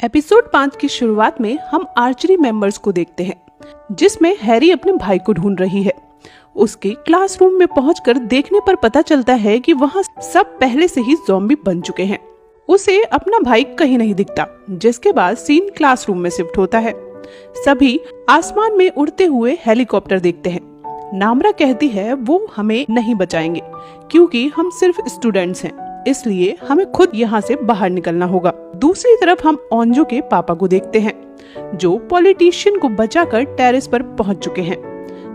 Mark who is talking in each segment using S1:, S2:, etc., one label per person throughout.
S1: Episode 5 की शुरुआत में हम आर्चरी मेंबर्स को देखते हैं, जिसमें हैरी अपने भाई को ढूंढ रही है। उसके क्लासरूम में पहुंचकर देखने पर पता चलता है कि वहां सब पहले से ही ज़ॉम्बी बन चुके हैं। उसे अपना भाई कहीं नहीं दिखता, जिसके बाद सीन क्लासरूम में शिफ्ट होता है। सभी आसमान में उड़ते हुए हेलीकॉप्टर देखते हैं। नामरा कहती है वो हमें नहीं बचाएंगे क्योंकि हम सिर्फ स्टूडेंट्स हैं, इसलिए हमें खुद यहाँ से बाहर निकलना होगा। दूसरी तरफ हम ओंजो के पापा को देखते हैं, जो पॉलिटिशियन को बचाकर टेरेस पर पहुँच चुके हैं,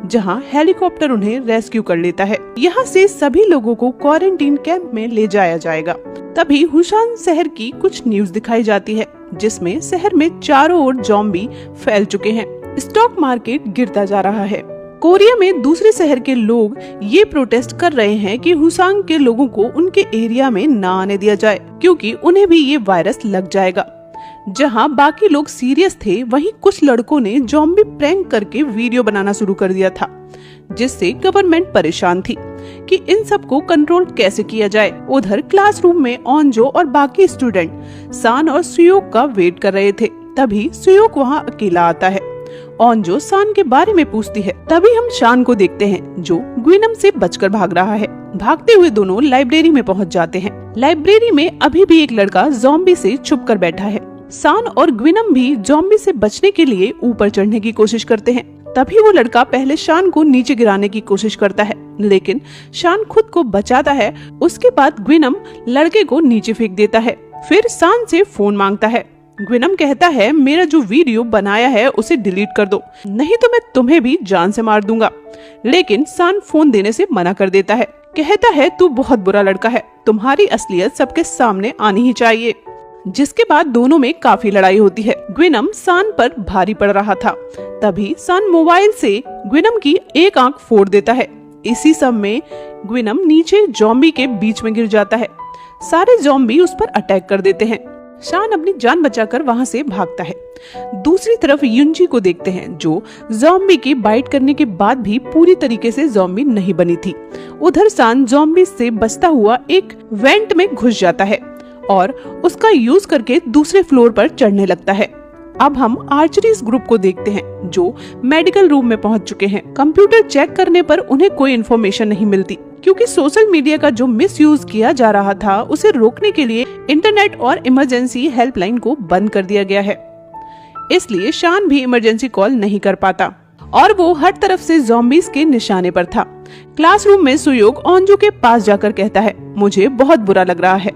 S1: जहाँ हेलीकॉप्टर उन्हें रेस्क्यू कर लेता है। यहाँ से सभी लोगों को क्वारंटीन कैंप में ले जाया जाएगा। तभी हुशान शहर की कुछ न्यूज दिखाई जाती है, जिसमें शहर में चारों ओर ज़ॉम्बी फैल चुके हैं। स्टॉक मार्केट गिरता जा रहा है। कोरिया में दूसरे शहर के लोग ये प्रोटेस्ट कर रहे हैं कि हुसांग के लोगों को उनके एरिया में ना आने दिया जाए, क्योंकि उन्हें भी ये वायरस लग जाएगा। जहां बाकी लोग सीरियस थे, वहीं कुछ लड़कों ने ज़ॉम्बी प्रैंक करके वीडियो बनाना शुरू कर दिया था, जिससे गवर्नमेंट परेशान थी कि इन सब को कंट्रोल कैसे किया जाए। उधर क्लासरूम में ओंजो और बाकी स्टूडेंट सान और सुयोक का वेट कर रहे थे। तभी सुयोक वहां अकेला आता है। ओंजो शान के बारे में पूछती है। तभी हम शान को देखते हैं, जो ग्विनम से बचकर भाग रहा है। भागते हुए दोनों लाइब्रेरी में पहुंच जाते हैं। लाइब्रेरी में अभी भी एक लड़का ज़ॉम्बी से छुप कर बैठा है। शान और ग्विनम भी ज़ॉम्बी से बचने के लिए ऊपर चढ़ने की कोशिश करते हैं। तभी वो लड़का पहले शान को नीचे गिराने की कोशिश करता है, लेकिन शान खुद को बचाता है। उसके बाद ग्विनम लड़के को नीचे फेंक देता है। फिर शान से फोन मांगता है। ग्विनम कहता है, मेरा जो वीडियो बनाया है उसे डिलीट कर दो, नहीं तो मैं तुम्हें भी जान से मार दूंगा। लेकिन शान फोन देने से मना कर देता है। कहता है, तू बहुत बुरा लड़का है, तुम्हारी असलियत सबके सामने आनी ही चाहिए। जिसके बाद दोनों में काफी लड़ाई होती है। ग्विनम शान पर भारी पड़ रहा था। तभी शान मोबाइल से ग्विनम की एक आंख फोड़ देता है। इसी समय ग्विनम नीचे ज़ॉम्बी के बीच में गिर जाता है। सारे ज़ॉम्बी उस पर अटैक कर देते हैं। शान अपनी जान बचाकर वहां से भागता है। दूसरी तरफ युंजी को देखते हैं, जो ज़ॉम्बी की बाइट करने के बाद भी पूरी तरीके से ज़ॉम्बी नहीं बनी थी। उधर शान ज़ॉम्बी से बचता हुआ एक वेंट में घुस जाता है और उसका यूज करके दूसरे फ्लोर पर चढ़ने लगता है। अब हम आर्चरीज ग्रुप को देखते हैं, जो मेडिकल रूम में पहुंच चुके हैं। कंप्यूटर चेक करने पर उन्हें कोई इन्फॉर्मेशन नहीं मिलती, क्योंकि सोशल मीडिया का जो मिसयूज किया जा रहा था, उसे रोकने के लिए इंटरनेट और इमरजेंसी हेल्पलाइन को बंद कर दिया गया है। इसलिए शान भी इमरजेंसी कॉल नहीं कर पाता और वो हर तरफ से ज़ॉम्बीज के निशाने पर था। क्लासरूम में सुयोग ओंजो के पास जाकर कहता है, मुझे बहुत बुरा लग रहा है।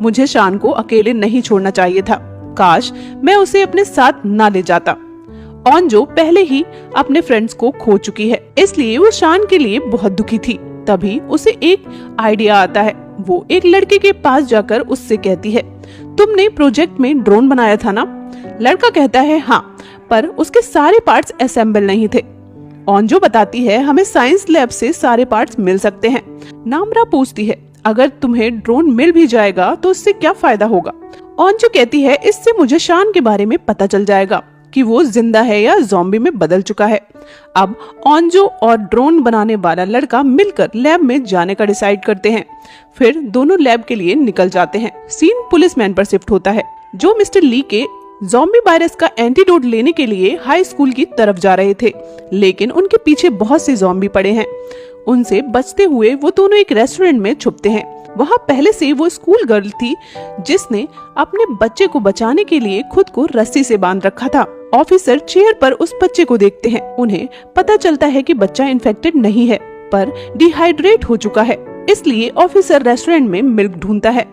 S1: मुझे शान को अकेले नहीं छोड़ना चाहिए था। काश मैं उसे अपने साथ ना ले जाता। ओंजो पहले ही अपने फ्रेंड्स को खो चुकी है, इसलिए वो शान के लिए बहुत दुखी थी। तभी उसे एक आइडिया आता है। वो एक लड़के के पास जाकर उससे कहती है, तुमने प्रोजेक्ट में ड्रोन बनाया था ना? लड़का कहता है, हाँ, पर उसके सारे पार्ट्स असेंबल नहीं थे। ओंजो बताती है, हमें साइंस लैब से सारे पार्ट्स मिल सकते हैं। नामरा पूछती है, अगर तुम्हें ड्रोन मिल भी जाएगा तो इससे क्या फायदा होगा? ओंजो कहती है, इससे मुझे शान के बारे में पता चल जाएगा कि वो जिंदा है या ज़ॉम्बी में बदल चुका है। अब ओंजो और ड्रोन बनाने वाला लड़का मिलकर लैब में जाने का डिसाइड करते हैं। फिर दोनों लैब के लिए निकल जाते हैं। सीन पुलिसमैन पर शिफ्ट होता है, जो मिस्टर ली के ज़ॉम्बी वायरस का एंटीडोट लेने के लिए हाई स्कूल की तरफ जा रहे थे, लेकिन उनके पीछे बहुत से ज़ॉम्बी पड़े हैं। उनसे बचते हुए वो दोनों एक रेस्टोरेंट में छुपते हैं। वहाँ पहले से वो स्कूल गर्ल थी, जिसने अपने बच्चे को बचाने के लिए खुद को रस्सी से बांध रखा था। ऑफिसर चेयर पर उस बच्चे को देखते हैं। उन्हें पता चलता है कि बच्चा इन्फेक्टेड नहीं है, पर डिहाइड्रेट हो चुका है। इसलिए ऑफिसर रेस्टोरेंट में मिल्क ढूंढता है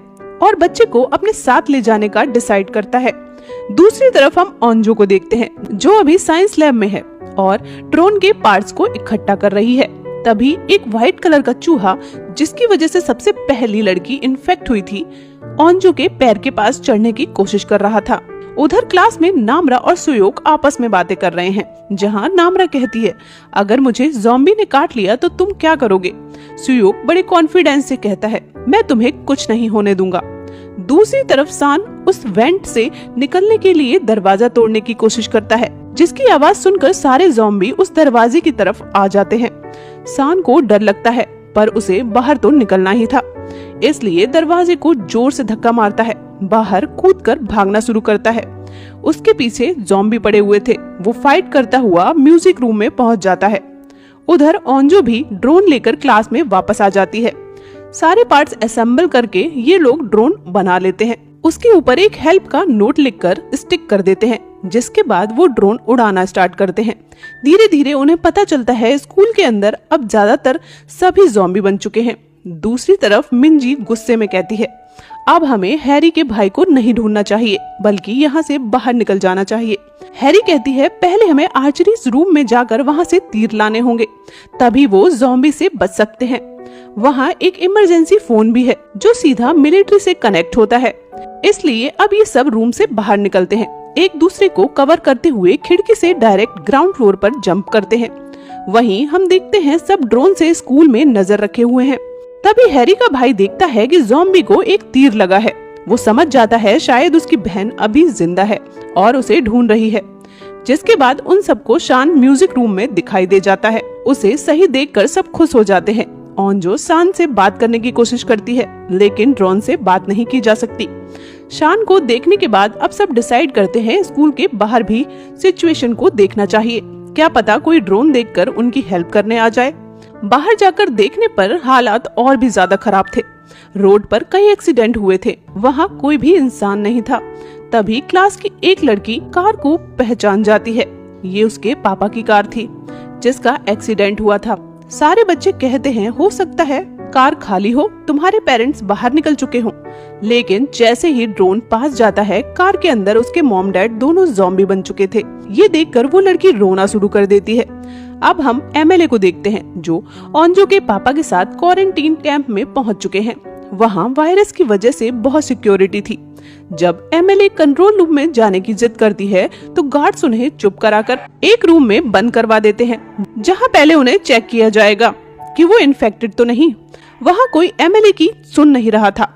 S1: और बच्चे को अपने साथ ले जाने का डिसाइड करता है। दूसरी तरफ हम ओंजो को देखते हैं, जो अभी साइंस लैब में है और ड्रोन के पार्ट्स को इकट्ठा कर रही है। तभी एक व्हाइट कलर का चूहा, जिसकी वजह से सबसे पहली लड़की इन्फेक्ट हुई थी, ओंजो के पैर के पास चढ़ने की कोशिश कर रहा था। उधर क्लास में नामरा और सुयोग आपस में बातें कर रहे हैं, जहां नामरा कहती है, अगर मुझे ज़ॉम्बी ने काट लिया तो तुम क्या करोगे? सुयोग बड़े कॉन्फिडेंस से कहता है, मैं तुम्हें कुछ नहीं होने दूंगा। दूसरी तरफ शान उस वेंट से निकलने के लिए दरवाजा तोड़ने की कोशिश करता है, जिसकी आवाज सुनकर सारे ज़ॉम्बी उस दरवाजे की तरफ आ जाते हैं। शान को डर लगता है, पर उसे बाहर तो निकलना ही था। इसलिए दरवाजे को जोर से धक्का मारता है, बाहर कूदकर भागना शुरू करता है। उसके पीछे ज़ॉम्बी पड़े हुए थे। वो फाइट करता हुआ म्यूजिक रूम में पहुंच जाता है। उधर ओंजो भी ड्रोन लेकर क्लास में वापस आ जाती है। सारे पार्ट्स असेंबल करके ये लोग ड्रोन बना लेते हैं। उसके ऊपर एक हेल्प का नोट लिखकर स्टिक कर देते हैं, जिसके बाद वो ड्रोन उड़ाना स्टार्ट करते हैं। धीरे धीरे उन्हें पता चलता है स्कूल के अंदर अब ज्यादातर सभी ज़ॉम्बी बन चुके हैं। दूसरी तरफ मिंजी गुस्से में कहती है, अब हमें हैरी के भाई को नहीं ढूंढना चाहिए, बल्कि यहाँ से बाहर निकल जाना चाहिए। हैरी कहती है, पहले हमें आर्चरी रूम में जाकर वहाँ से तीर लाने होंगे, तभी वो ज़ॉम्बी से बच सकते हैं। वहाँ एक इमरजेंसी फोन भी है जो सीधा मिलिट्री से कनेक्ट होता है। इसलिए अब ये सब रूम से बाहर निकलते हैं, एक दूसरे को कवर करते हुए खिड़की से डायरेक्ट ग्राउंड फ्लोर पर जंप करते हैं। वहीं हम देखते हैं सब ड्रोन से स्कूल में नजर रखे हुए हैं। तभी हैरी का भाई देखता है कि ज़ॉम्बी को एक तीर लगा है। वो समझ जाता है शायद उसकी बहन अभी जिंदा है और उसे ढूंढ रही है। जिसके बाद उन सबको शान म्यूजिक रूम में दिखाई दे जाता है। उसे सही देखकर सब खुश हो जाते हैं। ओंजो शान से बात करने की कोशिश करती है, लेकिन ड्रोन से बात नहीं की जा सकती। शान को देखने के बाद अब सब डिसाइड करते हैं स्कूल के बाहर भी सिचुएशन को देखना चाहिए। क्या पता कोई ड्रोन देखकर उनकी हेल्प करने आ जाए। बाहर जाकर देखने पर हालात और भी ज्यादा खराब थे। रोड पर कई एक्सीडेंट हुए थे, वहाँ कोई भी इंसान नहीं था। तभी क्लास की एक लड़की कार को पहचान जाती है। ये उसके पापा की कार थी जिसका एक्सीडेंट हुआ था। सारे बच्चे कहते हैं हो सकता है कार खाली हो, तुम्हारे पेरेंट्स बाहर निकल चुके हों। लेकिन जैसे ही ड्रोन पास जाता है, कार के अंदर उसके मॉम डैड दोनों ज़ॉम्बी बन चुके थे। ये देखकर वो लड़की रोना शुरू कर देती है। अब हम एमएलए को देखते हैं जो ओंजो के पापा के साथ क्वारंटीन कैंप में पहुंच चुके हैं। वहाँ वायरस की वजह से बहुत सिक्योरिटी थी। जब एमएलए कंट्रोल रूम में जाने की जिद करती है तो गार्ड्स उन्हें चुप कराकर एक रूम में बंद करवा देते हैं, जहाँ पहले उन्हें चेक किया जाएगा कि वो इन्फेक्टेड तो नहीं। वहाँ कोई एमएलए की सुन नहीं रहा था।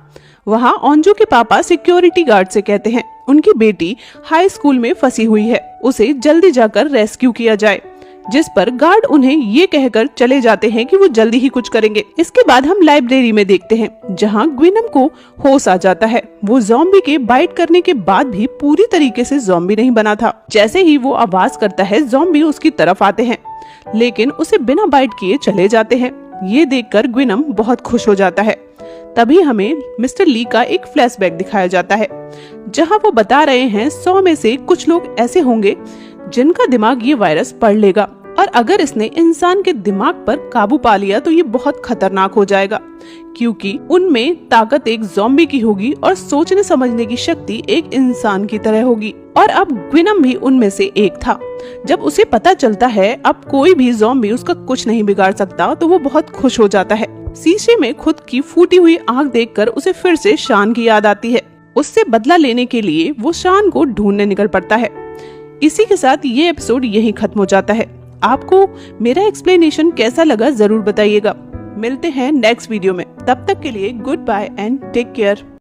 S1: वहाँ ओंजो के पापा सिक्योरिटी गार्ड से कहते हैं उनकी बेटी हाई स्कूल में फंसी हुई है, उसे जल्दी जाकर रेस्क्यू किया जाए। जिस पर गार्ड उन्हें ये कहकर चले जाते हैं कि वो जल्दी ही कुछ करेंगे। इसके बाद हम लाइब्रेरी में देखते हैं जहाँ ग्विनम को होश आ जाता है। वो ज़ॉम्बी के बाइट करने के बाद भी पूरी तरीके से ज़ॉम्बी नहीं बना था। जैसे ही वो आवाज करता है, ज़ॉम्बी उसकी तरफ आते हैं, लेकिन उसे बिना बाइट किए चले जाते हैं। ये देखकर ग्विनम बहुत खुश हो जाता है। तभी हमें मिस्टर ली का एक फ्लैशबैक दिखाया जाता है, जहाँ वो बता रहे हैं 100 में से कुछ लोग ऐसे होंगे जिनका दिमाग ये वायरस पढ़ लेगा, और अगर इसने इंसान के दिमाग पर काबू पा लिया तो ये बहुत खतरनाक हो जाएगा, क्योंकि उनमें ताकत एक ज़ॉम्बी की होगी और सोचने समझने की शक्ति एक इंसान की तरह होगी। और अब ग्विनम भी उनमें से एक था। जब उसे पता चलता है अब कोई भी ज़ॉम्बी उसका कुछ नहीं बिगाड़ सकता, तो वो बहुत खुश हो जाता है। शीशे में खुद की फूटी हुई आंख देखकर उसे फिर से शान की याद आती है। उससे बदला लेने के लिए वो शान को ढूंढने निकल पड़ता है। इसी के साथ ये एपिसोड यहीं खत्म हो जाता है। आपको मेरा एक्सप्लेनेशन कैसा लगा जरूर बताइएगा। मिलते हैं नेक्स्ट वीडियो में, तब तक के लिए goodbye and take care.